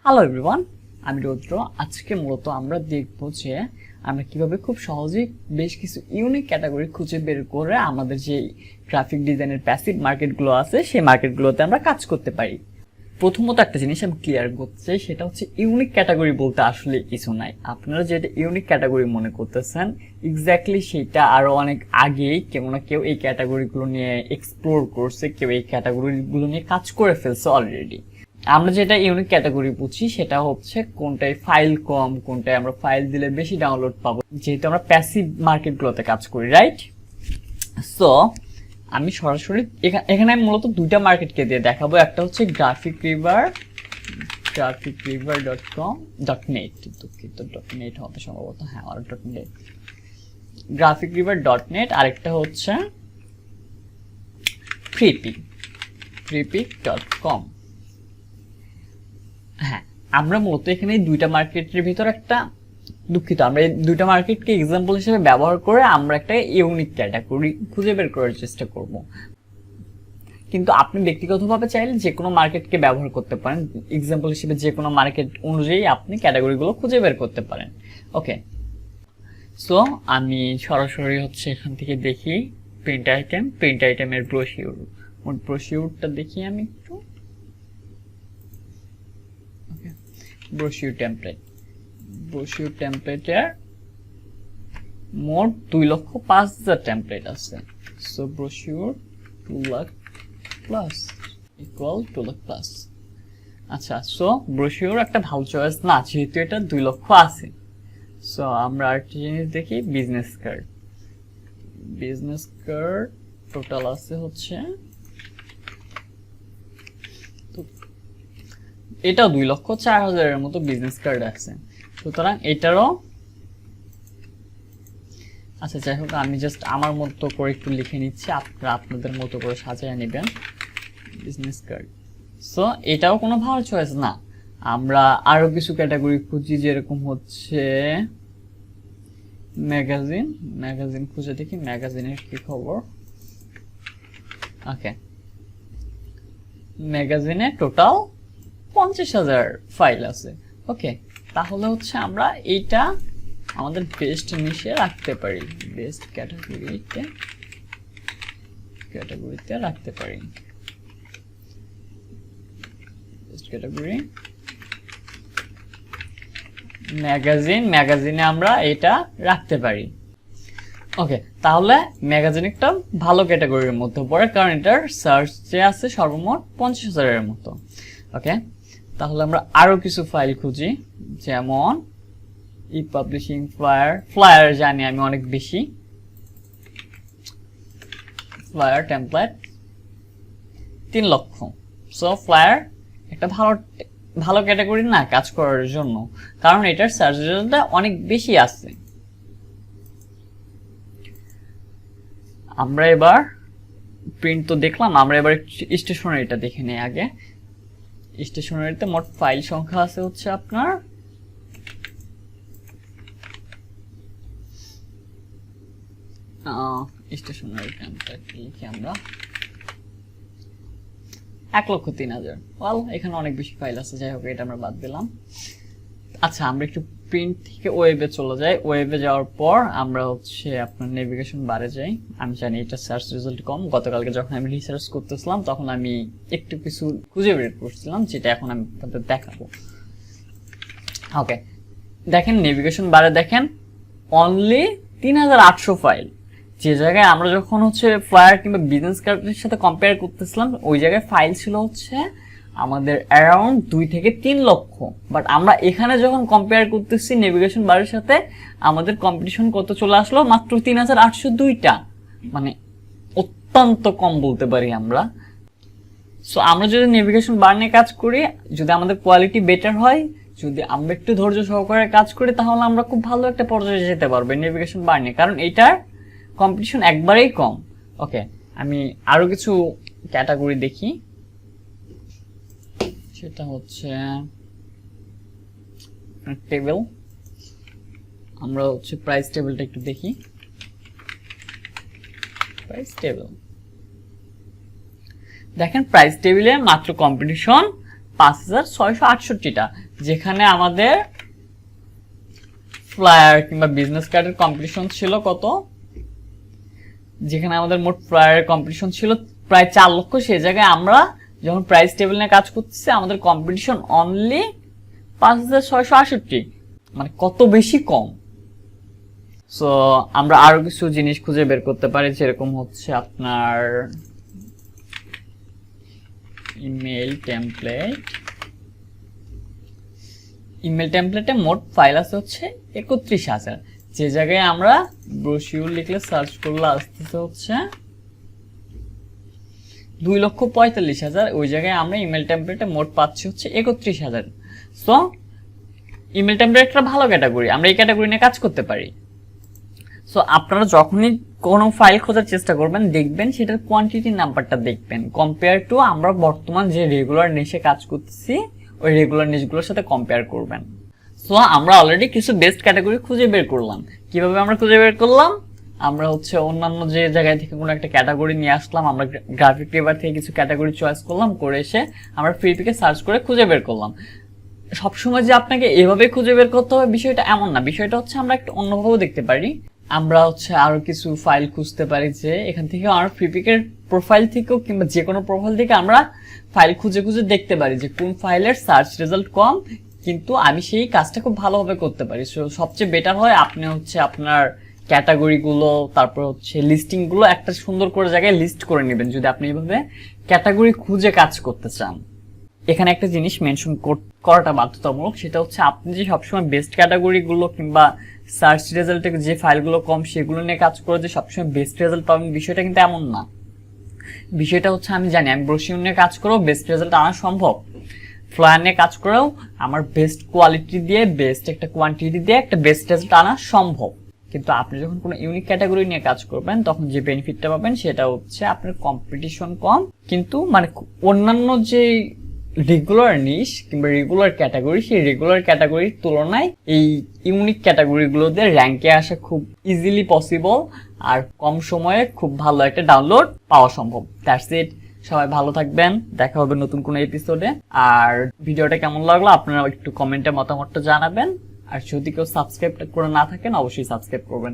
Hello everyone, আমি রৌদ্র। আজকে মূলত আমরা দেখব যে আমরা কিভাবে খুব সহজেই বেশ কিছু ইউনিক ক্যাটাগরি খুঁজে বের করে আমাদের যে গ্রাফিক ডিজাইনের প্যাসিভ মার্কেটগুলো আছে সেই মার্কেটগুলোতে আমরা কাজ করতে পারি। প্রথমত একটা জিনিস আমি ক্লিয়ার করতে চাই, সেটা হচ্ছে ইউনিক ক্যাটাগরি বলতে আসলে কিছু নাই। আপনারা যেটা ইউনিক ক্যাটাগরি মনে করতেছেন এক্স্যাক্টলি সেটা আরো অনেক আগেই কেউ না কেউ এই ক্যাটাগরিগুলো নিয়ে এক্সপ্লোর করছে, কেউ এই ক্যাটাগরিগুলো নিয়ে কাজ করে ফেলছে অলরেডি। আমরা যেটা ইউনিক ক্যাটাগরি বুঝি সেটা হচ্ছে কোনটায় ফাইল কম, কোনটায় আমরা ফাইল দিলে বেশি ডাউনলোড পাবো, যেহেতু আমরা প্যাসিভ মার্কেটগুলোতে কাজ করি, রাইট? সো আমি সরাসরি এখানে আমি মূলত দুইটা মার্কেটকে দিয়ে দেখাবো। একটা হচ্ছে graphicriver.com.net, দুঃখিত .net হবে সম্ভবত, হ্যাঁ আর .net, graphicriver.net। আরেকটা হচ্ছে freepik.com। হ্যাঁ, আমরা মূলত এখানে দুইটা মার্কেটের ভিতর একটা, দুঃখিত, আমরা এই দুইটা মার্কেটকে এক্সাম্পল হিসেবে ব্যবহার করে আমরা একটা ইউনিক ক্যাটাগরি খুঁজে বের করার চেষ্টা করব। কিন্তু আপনি ব্যক্তিগতভাবে চাইলে যে কোনো মার্কেটকে ব্যবহার করতে পারেন, এক্সাম্পল হিসেবে যে কোনো মার্কেট অনুযায়ী আপনি ক্যাটাগরিগুলো খুঁজে বের করতে পারেন। ওকে, সো আমি সরাসরি হচ্ছে এখান থেকে দেখি প্রিন্ট আইটেমের ব্রোশিউরটা দেখি আমি একটু। ব্রোশিউর টেমপ্লেটের মোট 2,05,000 টেমপ্লেট আছে। So brochure 2 lakh plus equal 2 lakh plus. আচ্ছা, সো ব্রোশিউর একটা ভালো চয়েস না, যেহেতু এটা 2 লক্ষ আছে। সো আমরা আরেকটা জিনিস দেখি, বিজনেস কার্ড টোটাল আছে হচ্ছে, এটাও 2,04,000 মতো বিজনেস কার্ড আছে। সুতরাং এটারও, আচ্ছা যাই হোক, আমি জাস্ট আমার মতো করে একটু লিখে নিচ্ছি, আপনারা আপনাদের মতো করে সাজিয়ে নেবেন বিজনেস কার্ড। সো এটাও কোনো ভালো চয়েস না। আমরা আরো কিছু ক্যাটাগরি খুঁজি, যেরকম হচ্ছে ম্যাগাজিন খুঁজে দেখি ম্যাগাজিনের কি খবর। ওকে, ম্যাগাজিনে টোটাল 50,000 ফাইল আছে। ওকে, তাহলে হচ্ছে আমরা এইটা আমাদের বেস্ট নিশে রাখতে পারি, বেস্ট ক্যাটাগরিতে রাখতে পারি। বেস্ট ক্যাটাগরি ম্যাগাজিনে আমরা এটা রাখতে পারি। ওকে, তাহলে ম্যাগাজিন একটা ভালো ক্যাটাগরির মধ্যে পড়ে, কারণ এটার সার্চ যে আছে সর্বমোট 50,000 মতো। ওকে, তাহলে আমরা আরো কিছু ফাইল খুঁজি, যেমন ই পাবলিশিং, ফ্লায়ার জানি আমি অনেক বেশি, ফ্লায়ার টেমপ্লেট 3 লক্ষ। সো ফ্লায়ার একটা ভালো ক্যাটাগরি না কাজ করার জন্য, কারণ এটার সার্চ রেজাল্টটা অনেক বেশি আছে। আমরা এবার প্রিন্ট তো দেখলাম, আমরা এবার স্টেশনারিটা দেখে নেই আগে। স্টেশনারিতে মোট ফাইল সংখ্যা আছে হচ্ছে আপনার স্টেশনারি লিখি আমরা 1,03,000। ওয়েল, এখানে অনেক বেশি ফাইল আছে, যাই হোক এটা আমরা বাদ দিলাম। আচ্ছা, আমরা একটু প্রিন্ট থেকে ওয়েবে চলে যাই। ওয়েবে যাওয়ার পর আমরা হচ্ছে আপনার নেভিগেশন বারে যাই। আমি জানি এটা সার্চ রেজাল্ট কম, গতকালকে যখন আমি রিসার্চ করতেছিলাম তখন আমি একটু কিছু খুঁজে বের করছিলাম, যেটা এখন আমি আপনাদের দেখাবো। ওকে, দেখেন নেভিগেশন বারে দেখেন অনলি 3,800 ফাইল। যে জায়গায় আমরা যখন হচ্ছে ফ্লায়ার কিংবা বিজনেস কার্ডের সাথে কম্পেয়ার করতেছিলাম ওই জায়গায় ফাইল ছিল হচ্ছে আমাদের অ্যারাউন্ড 2 থেকে 3 লক্ষ। বাট আমরা এখানে যখন কম্পেয়ার করতেছি নেভিগেশন বারের সাথে, আমাদের কম্পিটিশন কত চলে আসলো, মাত্র 3,802টা, মানে অত্যন্ত কম বলতে পারি আমরা। সো আমরা যদি নেভিগেশন বার নিয়ে কাজ করি, যদি আমাদের কোয়ালিটি বেটার হয়, যদি আমরা একটু ধৈর্য সহকারে কাজ করি, তাহলে আমরা খুব ভালো একটা পর্যায়ে যেতে পারবো নেভিগেশন বার নিয়ে, কারণ এটার কম্পিটিশন একবারেই কম। ওকে, আমি আরো কিছু ক্যাটাগরি দেখি, সেটা হচ্ছে টেবিল। আমরা হচ্ছে প্রাইস টেবিলটা একটু দেখি। প্রাইস টেবিল দেখেন, প্রাইস টেবিলে মাত্র কম্পিটিশন 5,668টা, যেখানে আমাদের ফ্লায়ার কিংবা বিজনেস কার্ডের কম্পিটিশন ছিল কত, যেখানে আমাদের মোট ফ্লায়ারের কম্পিটিশন ছিল প্রায় 4 লক্ষ, সেই জায়গায় আমরা যখন প্রাইস টেবিল নিয়ে কাজ করতেছি আমাদের কম্পিটিশন অনলি 5668, মানে কত বেশি কম। সো আমরা আরো কিছু জিনিস খুঁজে বের করতে পারি, যেরকম হচ্ছে আপনার ইমেল টেমপ্লেটে মোট ফাইল আছে হচ্ছে 31,000, যে জায়গায় আমরা ব্রোশিউর লিখলে সার্চ করলে আসতেছে হচ্ছে 2,45,000, ওই জায়গায় আমরা ইমেল টেমপ্লেটে মোট পাচ্ছি হচ্ছে 31,000। সো ইমেল টেমপ্লেট একটা ভালো ক্যাটাগরি, আমরা এই ক্যাটাগরি নিয়ে কাজ করতে পারি। সো আপনারা যখনই কোনো ফাইল খোঁজার চেষ্টা করবেন দেখবেন সেটার কোয়ান্টিটি নাম্বারটা দেখবেন, কম্পেয়ার টু আমরা বর্তমান যে রেগুলার নিশে কাজ করতেছি ওই রেগুলার নিশগুলোর সাথে কম্পেয়ার করবেন। সো আমরা অলরেডি কিছু বেস্ট ক্যাটাগরি খুঁজে বের করলাম। কিভাবে আমরা খুঁজে বের করলাম, আমরা হচ্ছে অন্যান্য যে জায়গায় থেকে কোনো একটা ক্যাটাগরি নিয়ে আসলাম, আমরা গ্রাফিক টেবার থেকে কিছু ক্যাটাগরি চয়েস করলাম, করে এসে আমরা ফ্রিপিকে সার্চ করে খুঁজে বের করলাম। সবসময় যে আপনাকে এভাবে খুঁজে বের করতে হবে বিষয়টা এমন না, বিষয়টা হচ্ছে আমরা একটা অন্যভাবেও দেখতে পারি। আমরা হচ্ছে আরো কিছু ফাইল খুঁজতে পারি, যে এখান থেকে আমার ফ্রিপিকের প্রোফাইল থেকেও কিংবা যে কোনো প্রোফাইল থেকে আমরা ফাইল খুঁজে খুঁজে দেখতে পারি যে কোন ফাইলের সার্চ রেজাল্ট কম, কিন্তু আমি সেই কাজটা খুব ভালোভাবে করতে পারি। সবচেয়ে বেটার হয় আপনি হচ্ছে আপনার ক্যাটাগরিগুলো, তারপর হচ্ছে লিস্টিংগুলো একটা সুন্দর করে জায়গায় লিস্ট করে নেবেন যদি আপনি এইভাবে ক্যাটাগরি খুঁজে কাজ করতে চান। এখানে একটা জিনিস মেনশন করাটা বাধ্যতামূলক, সেটা হচ্ছে আপনি যে সবসময় বেস্ট ক্যাটাগরিগুলো কিংবা সার্চ রেজাল্টে যে ফাইলগুলো কম সেগুলো নিয়ে কাজ করে যে সবসময় বেস্ট রেজাল্ট পাবেন বিষয়টা কিন্তু এমন না। বিষয়টা হচ্ছে আমি জানি আমি ব্রোশিউর নিয়ে কাজ করেও বেস্ট রেজাল্ট আনা সম্ভব, ফ্লায়ার নিয়ে কাজ করেও আমার বেস্ট কোয়ালিটি দিয়ে বেস্ট একটা কোয়ান্টিটি দিয়ে একটা বেস্ট রেজাল্ট আনা সম্ভব। কিন্তু আপনি যখন কোনো ইউনিক ক্যাটাগরি নিয়ে কাজ করবেন তখন যে বেনিফিটটা পাবেন সেটা হচ্ছে আপনার কম্পিটিশন কম, কিন্তু মানে অন্যান্য যে রেগুলার নিশ কিংবা রেগুলার ক্যাটাগরি সেই রেগুলার ক্যাটাগরির তুলনায় এই ইউনিক ক্যাটাগরিগুলোতে র্যাঙ্কে আসা খুব ইজিলি পসিবল, আর কম সময়ে খুব ভালো একটা ডাউনলোড পাওয়া সম্ভব। দ্যাটস ইট, সবাই ভালো থাকবেন, দেখা হবে নতুন কোনো এপিসোডে। আর ভিডিওটা কেমন লাগলো আপনারা একটু কমেন্টে মতামতটা জানাবেন, আর যদি কেউ সাবস্ক্রাইব করে না থাকেন অবশ্যই সাবস্ক্রাইব করবেন।